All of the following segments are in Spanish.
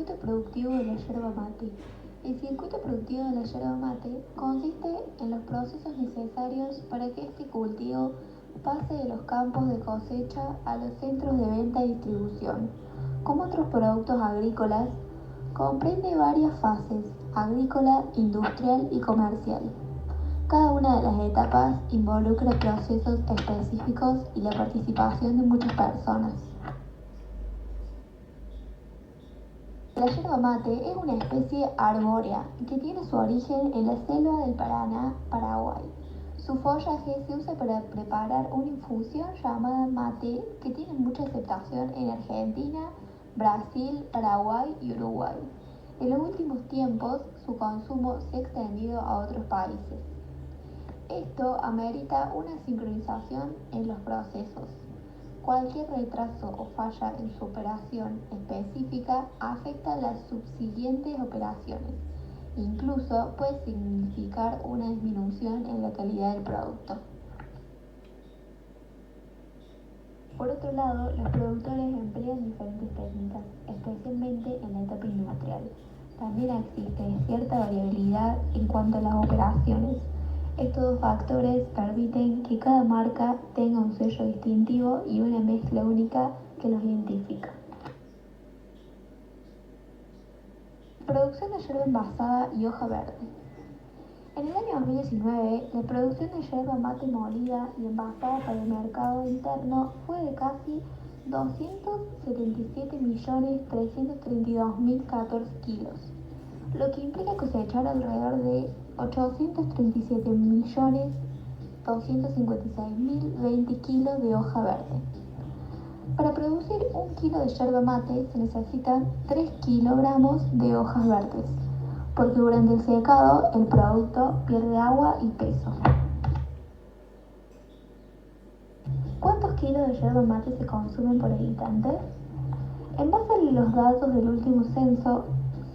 circuito productivo de la yerba mate. El circuito productivo de la yerba mate consiste en los procesos necesarios para que este cultivo pase de los campos de cosecha a los centros de venta y distribución. Como otros productos agrícolas, comprende varias fases: agrícola, industrial y comercial. Cada una de las etapas involucra procesos específicos y la participación de muchas personas. La yerba mate es una especie arbórea que tiene su origen en la selva del Paraná, Paraguay. Su follaje se usa para preparar una infusión llamada mate que tiene mucha aceptación en Argentina, Brasil, Paraguay y Uruguay. En los últimos tiempos, su consumo se ha extendido a otros países. Esto amerita una sincronización en los procesos. Cualquier retraso o falla en su operación específica afecta las subsiguientes operaciones. Incluso puede significar una disminución en la calidad del producto. Por otro lado, los productores emplean diferentes técnicas, especialmente en la etapa industrial. También existe cierta variabilidad en cuanto a las operaciones. Estos dos factores permiten que cada marca tenga un sello distintivo y una mezcla única que los identifica. Producción de yerba envasada y hoja verde. En el año 2019, la producción de yerba mate molida y envasada para el mercado interno fue de casi 277.332.014 kilos, lo que implica cosechar alrededor de 837.256.020 kilos de hoja verde. Para producir 1 kilo de yerba mate se necesitan 3 kilogramos de hojas verdes, porque durante el secado el producto pierde agua y peso. ¿Cuántos kilos de yerba mate se consumen por habitante? En base a los datos del último censo,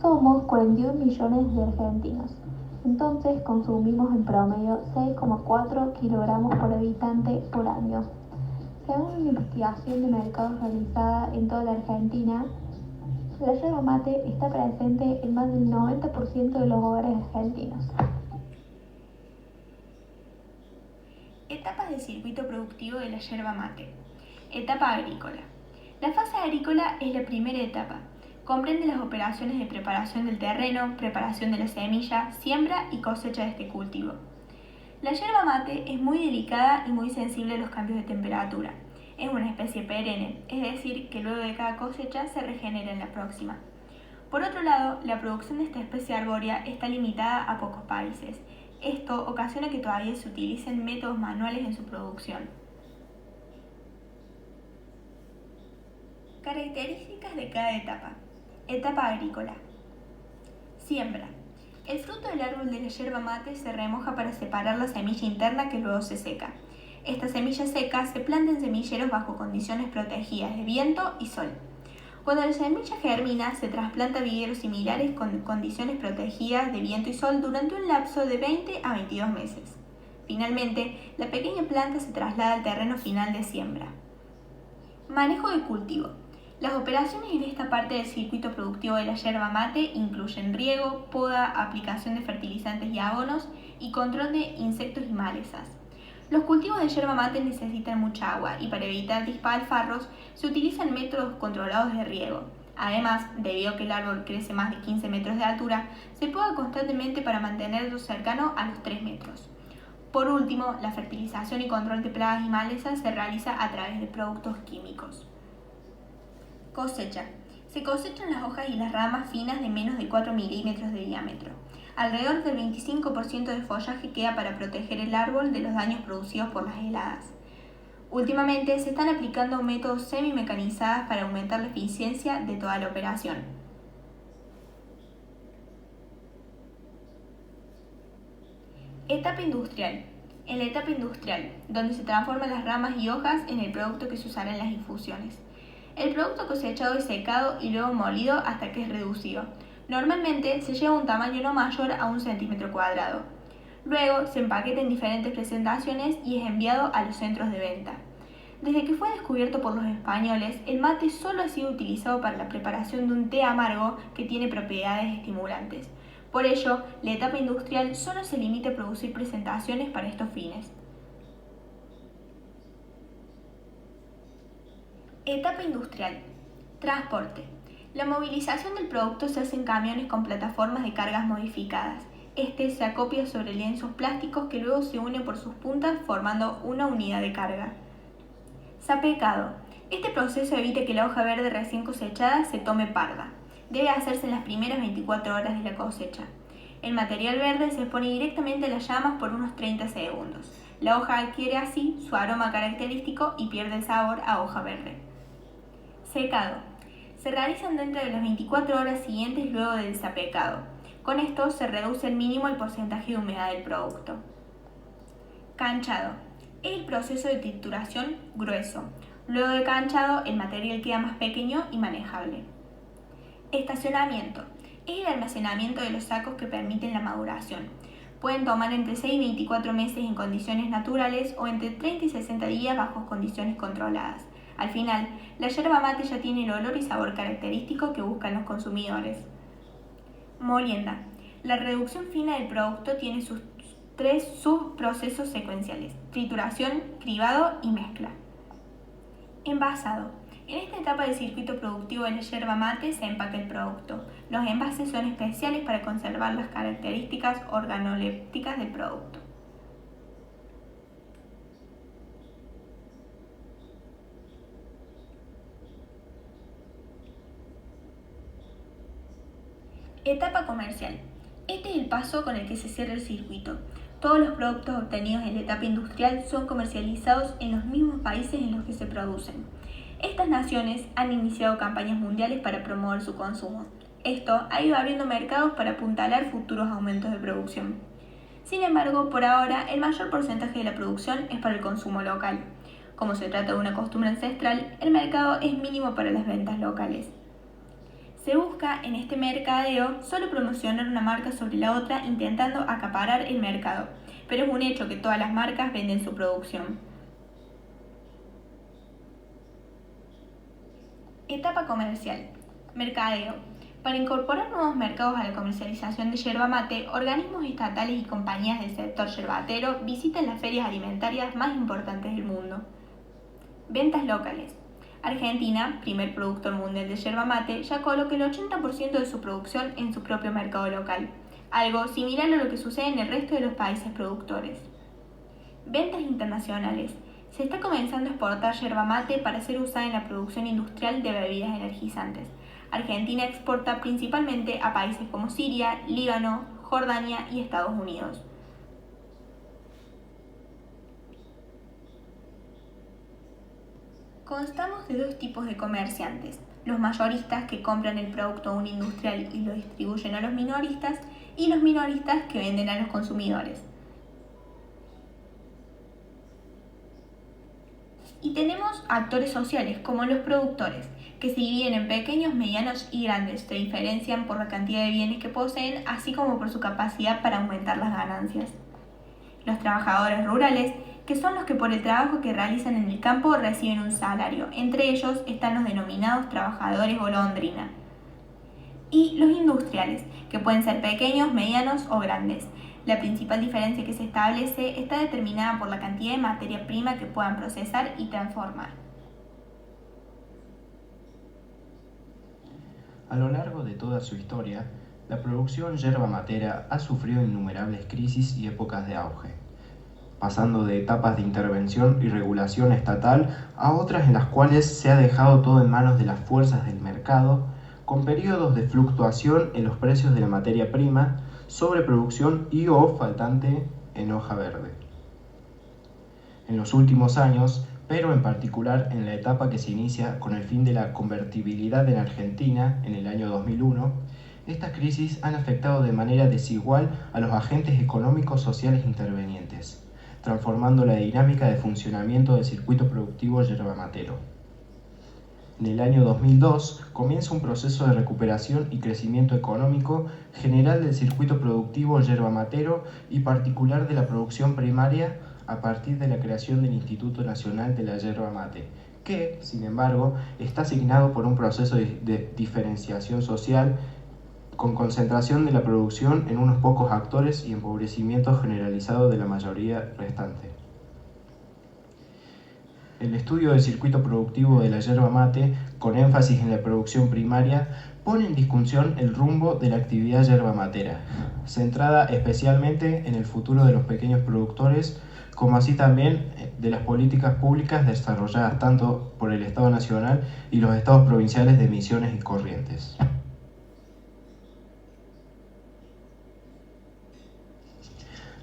somos 41 millones de argentinos. Entonces consumimos en promedio 6,4 kilogramos por habitante por año. Según una investigación de mercados realizada en toda la Argentina, la yerba mate está presente en más del 90% de los hogares argentinos. Etapas del circuito productivo de la yerba mate. Etapa agrícola. La fase agrícola es la primera etapa. Comprende las operaciones de preparación del terreno, preparación de la semilla, siembra y cosecha de este cultivo. La yerba mate es muy delicada y muy sensible a los cambios de temperatura. Es una especie perenne, es decir, que luego de cada cosecha se regenera en la próxima. Por otro lado, la producción de esta especie arbórea está limitada a pocos países. Esto ocasiona que todavía se utilicen métodos manuales en su producción. Características de cada etapa. Etapa agrícola. Siembra. El fruto del árbol de la yerba mate se remoja para separar la semilla interna que luego se seca. Esta semilla seca se planta en semilleros bajo condiciones protegidas de viento y sol. Cuando la semilla germina, se trasplanta a vigueros similares con condiciones protegidas de viento y sol durante un lapso de 20 a 22 meses. Finalmente, la pequeña planta se traslada al terreno final de siembra. Manejo de cultivo. Las operaciones en esta parte del circuito productivo de la yerba mate incluyen riego, poda, aplicación de fertilizantes y abonos y control de insectos y malezas. Los cultivos de yerba mate necesitan mucha agua y para evitar despilfarros se utilizan métodos controlados de riego. Además, debido a que el árbol crece más de 15 metros de altura, se poda constantemente para mantenerlo cercano a los 3 metros. Por último, la fertilización y control de plagas y malezas se realiza a través de productos químicos. Cosecha. Se cosechan las hojas y las ramas finas de menos de 4 milímetros de diámetro. Alrededor del 25% del follaje queda para proteger el árbol de los daños producidos por las heladas. Últimamente se están aplicando métodos semi-mecanizados para aumentar la eficiencia de toda la operación. Etapa industrial. En la etapa industrial, donde se transforman las ramas y hojas en el producto que se usará en las infusiones. El producto cosechado es secado y luego molido hasta que es reducido. Normalmente se lleva a un tamaño no mayor a 1 centímetro cuadrado. Luego se empaqueta en diferentes presentaciones y es enviado a los centros de venta. Desde que fue descubierto por los españoles, el mate solo ha sido utilizado para la preparación de un té amargo que tiene propiedades estimulantes. Por ello, la etapa industrial solo se limita a producir presentaciones para estos fines. Etapa industrial. Transporte. La movilización del producto se hace en camiones con plataformas de cargas modificadas. Este se acopia sobre lienzos plásticos que luego se unen por sus puntas formando una unidad de carga. Sapecado. Este proceso evita que la hoja verde recién cosechada se tome parda. Debe hacerse en las primeras 24 horas de la cosecha. El material verde se expone directamente a las llamas por unos 30 segundos. La hoja adquiere así su aroma característico y pierde el sabor a hoja verde. Secado. Se realizan dentro de las 24 horas siguientes luego del sapecado. Con esto se reduce al mínimo el porcentaje de humedad del producto. Canchado. Es el proceso de trituración grueso. Luego del canchado, el material queda más pequeño y manejable. Estacionamiento. Es el almacenamiento de los sacos que permiten la maduración. Pueden tomar entre 6 y 24 meses en condiciones naturales o entre 30 y 60 días bajo condiciones controladas. Al final, la yerba mate ya tiene el olor y sabor característico que buscan los consumidores. Molienda. La reducción fina del producto tiene sus 3 subprocesos secuenciales: trituración, cribado y mezcla. Envasado. En esta etapa del circuito productivo de la yerba mate se empaca el producto. Los envases son especiales para conservar las características organolépticas del producto. Etapa comercial. Este es el paso con el que se cierra el circuito. Todos los productos obtenidos en la etapa industrial son comercializados en los mismos países en los que se producen. Estas naciones han iniciado campañas mundiales para promover su consumo. Esto ha ido abriendo mercados para apuntalar futuros aumentos de producción. Sin embargo, por ahora, el mayor porcentaje de la producción es para el consumo local. Como se trata de una costumbre ancestral, el mercado es mínimo para las ventas locales. Se busca en este mercadeo solo promocionar una marca sobre la otra intentando acaparar el mercado, pero es un hecho que todas las marcas venden su producción. Etapa comercial. Mercadeo. Para incorporar nuevos mercados a la comercialización de yerba mate, organismos estatales y compañías del sector yerbatero visitan las ferias alimentarias más importantes del mundo. Ventas locales. Argentina, primer productor mundial de yerba mate, ya coloca el 80% de su producción en su propio mercado local, algo similar a lo que sucede en el resto de los países productores. Ventas internacionales. Se está comenzando a exportar yerba mate para ser usada en la producción industrial de bebidas energizantes. Argentina exporta principalmente a países como Siria, Líbano, Jordania y Estados Unidos. Constamos de dos tipos de comerciantes: los mayoristas que compran el producto a un industrial y lo distribuyen a los minoristas, y los minoristas que venden a los consumidores. Y tenemos actores sociales como los productores, que se dividen en pequeños, medianos y grandes. Se diferencian por la cantidad de bienes que poseen, así como por su capacidad para aumentar las ganancias. Los trabajadores rurales, que son los que por el trabajo que realizan en el campo reciben un salario. Entre ellos están los denominados trabajadores golondrina. Y los industriales, que pueden ser pequeños, medianos o grandes. La principal diferencia que se establece está determinada por la cantidad de materia prima que puedan procesar y transformar. A lo largo de toda su historia, la producción yerba matera ha sufrido innumerables crisis y épocas de auge, pasando de etapas de intervención y regulación estatal a otras en las cuales se ha dejado todo en manos de las fuerzas del mercado, con periodos de fluctuación en los precios de la materia prima, sobreproducción y o faltante en hoja verde. En los últimos años, pero en particular en la etapa que se inicia con el fin de la convertibilidad en Argentina en el año 2001, estas crisis han afectado de manera desigual a los agentes económicos sociales intervenientes, transformando la dinámica de funcionamiento del circuito productivo yerbamatero. En el año 2002 comienza un proceso de recuperación y crecimiento económico general del circuito productivo yerbamatero y particular de la producción primaria a partir de la creación del Instituto Nacional de la Yerba Mate, que, sin embargo, está asignado por un proceso de diferenciación social con concentración de la producción en unos pocos actores y empobrecimiento generalizado de la mayoría restante. El estudio del circuito productivo de la yerba mate, con énfasis en la producción primaria, pone en discusión el rumbo de la actividad yerba matera, centrada especialmente en el futuro de los pequeños productores, como así también de las políticas públicas desarrolladas tanto por el Estado Nacional y los estados provinciales de Misiones y Corrientes.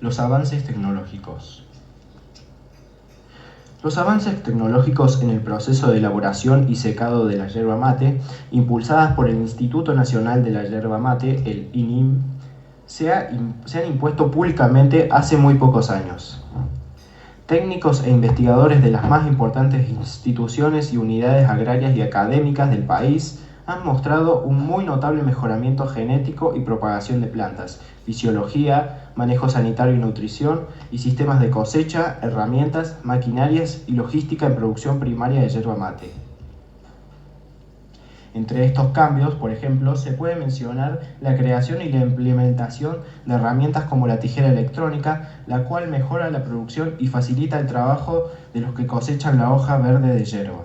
Los avances tecnológicos. Los avances tecnológicos en el proceso de elaboración y secado de la yerba mate, impulsadas por el Instituto Nacional de la Yerba Mate, el INIM, se han impuesto públicamente hace muy pocos años. Técnicos e investigadores de las más importantes instituciones y unidades agrarias y académicas del país han mostrado un muy notable mejoramiento genético y propagación de plantas, fisiología, manejo sanitario y nutrición, y sistemas de cosecha, herramientas, maquinarias y logística en producción primaria de yerba mate. Entre estos cambios, por ejemplo, se puede mencionar la creación y la implementación de herramientas como la tijera electrónica, la cual mejora la producción y facilita el trabajo de los que cosechan la hoja verde de yerba.